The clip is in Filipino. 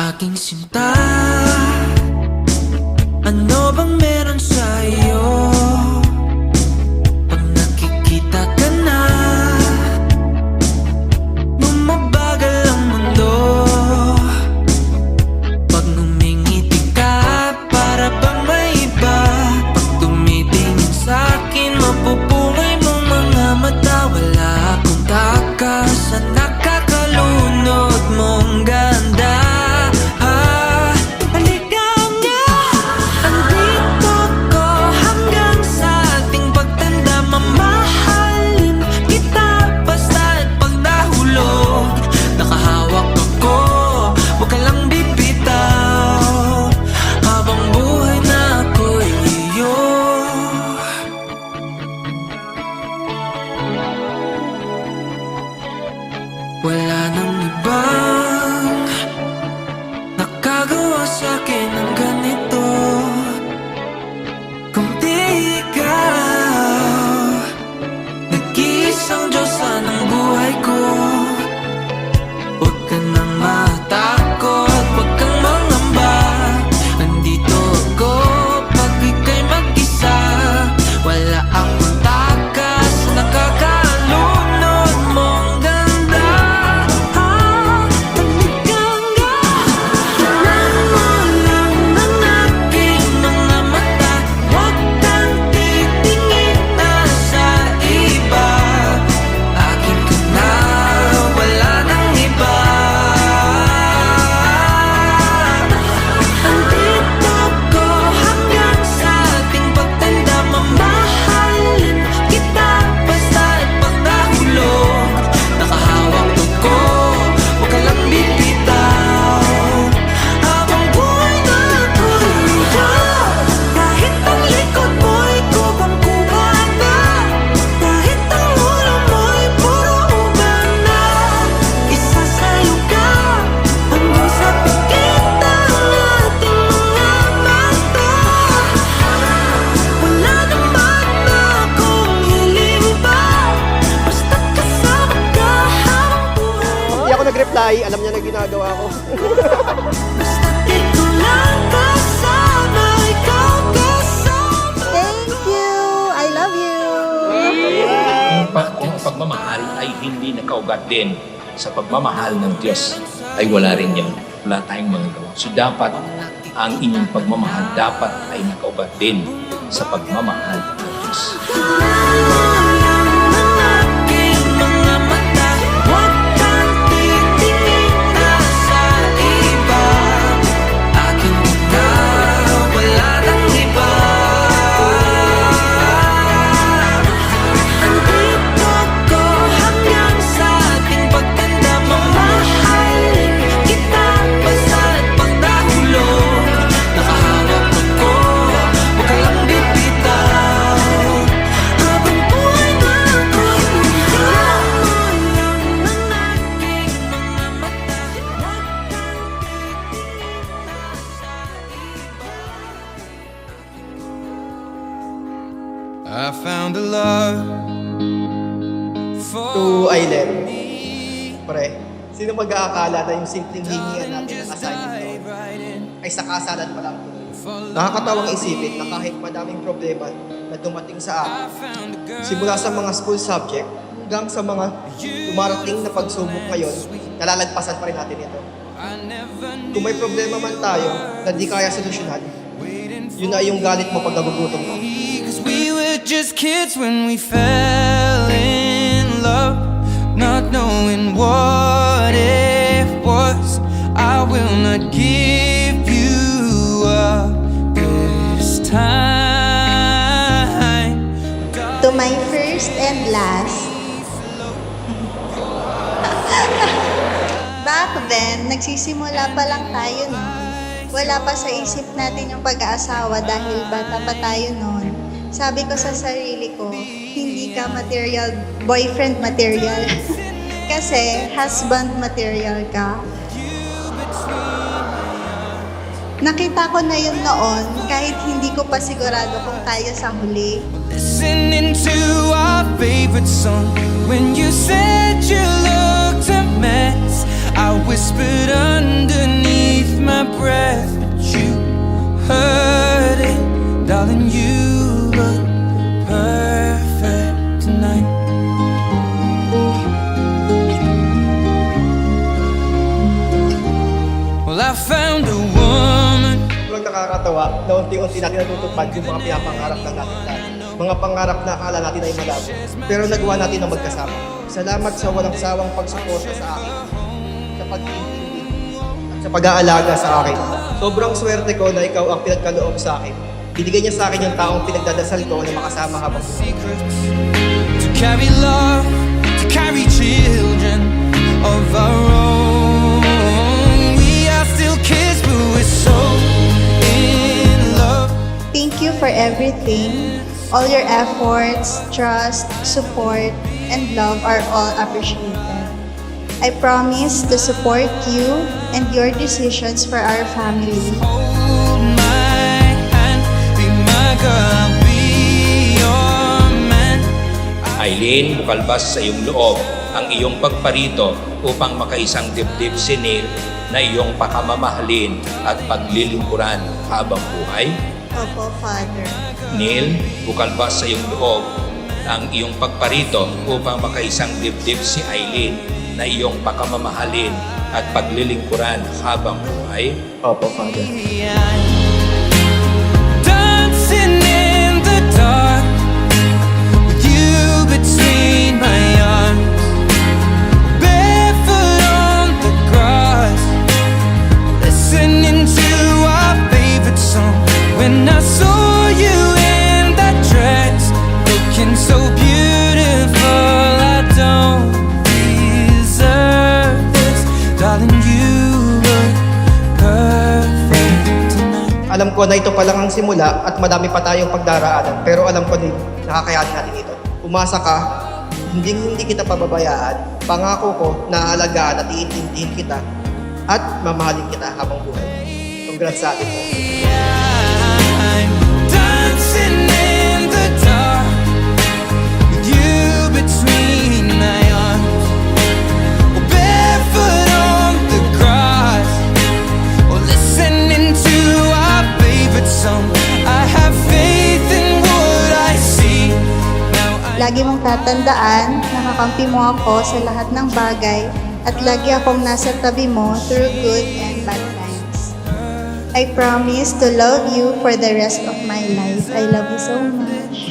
Aking sinta, ano bang meron sa'yo? Pag nakikita ka na, bumabagal ang mundo. Pag ngumingiti ka, para bang may iba. Pag tumitingin sa'kin, mapupungay mong mga mata. Wala akong takas sa nakakalunod mong ganda. Wala nang ibang nakagawa sa'kin ng ganito, kundi ikaw. Nag-iisang Diyosa ng buhay ko. Huwag ka nang matakot, huwag kang mangamba. Nandito ako pag ika'y mag-isa. Wala akong takas, nakakalunod mong ganda. Nag-reply, alam niya na ginagawa ko. Thank you! I love you! Ang pagmamahal ay hindi nakaugat din sa pagmamahal ng Diyos ay wala rin yan. Wala tayong magagawa. So dapat ang inyong pagmamahal dapat ay nakaugat din sa pagmamahal ng Diyos. I found a love for To Aileen. Pre, sino mag-aakala na yung simpleng hingian natin ng assignment ay sa kasalan pa lang? Nakakatawang isipin na kahit madaming problema na dumating sa atin, simula sa mga school subject hanggang sa mga dumarating na pagsubok ngayon, nalalagpasan pa rin natin ito. Kung may problema man tayo na di kaya solusyonan, yun na yung galit mo pag nagugutom mo. We were just kids when we fell in love, not knowing what it was. I will not give you up this time. To my first and last. Back then, nagsisimula pa lang tayo noon. Wala pa sa isip natin yung pag-aasawa dahil bata pa tayo noon. Sabi ko sa sarili ko, hindi ka material, boyfriend material. Kasi husband material ka. Nakita ko na yun noon kahit hindi ko pa sigurado kung tayo sa huli. Listening to our favorite song. When you said you looked a mess, I whispered underneath I found a woman. Sobrang nakakatawa na unti-unti natin natutupad yung mga pinapangarap na natin dati. Mga pangarap na akala natin ay malabo. Pero nagawa natin na magkasama. Salamat sa walang sawang pagsuporta sa akin. Sa pag-iintindi at sa pag-aalaga sa akin. Sobrang swerte ko na ikaw ang pinagkaloob sa akin. Binigay niya sa akin yung taong pinagdadasal ko na makasama habang Secrets to carry love, to carry children of our own. We are still kids, but we're so in love. Thank you for everything. All your efforts, trust, support, and love are all appreciated. I promise to support you and your decisions for our family. Hold my hand, be my girl, be your man. Aileen, bukalbas sa iyong loob ang iyong pagparito upang makaisang dibdib si Neil na iyong pakamamahalin at paglilingkuran habang buhay. Opo, Father. Neil, bukalbas sa iyong loob ang iyong pagparito upang makaisang dibdib si Aileen na iyong pakamamahalin at paglilingkuran habang buhay. Opo, Father. Dancing in the dark with you between my arms, barefoot on the grass, listening to our favorite song. When I saw you in that dress, looking so beautiful, I don't deserve this, darling. You look perfect tonight. Alam ko na ito pa lang ang simula at madami pa tayong pagdaraanan. Pero alam ko din, nakakayanin natin ito. Umasa ka, hindi kita pababayaan. Pangako ko na aalagaan at iintindihin kita at mamahalin kita habang buhay. Congrats sa atin po. I'm dancing in the dark with you between my arms, or barefoot on the grass, or listening to our favorite song. I have faith in what I see. Now Lagi mong tatandaan, nakakampi mo ako sa lahat ng bagay at lagi akong nasa tabi mo through good and bad times. I promise to love you for the rest of my life. I love you so much.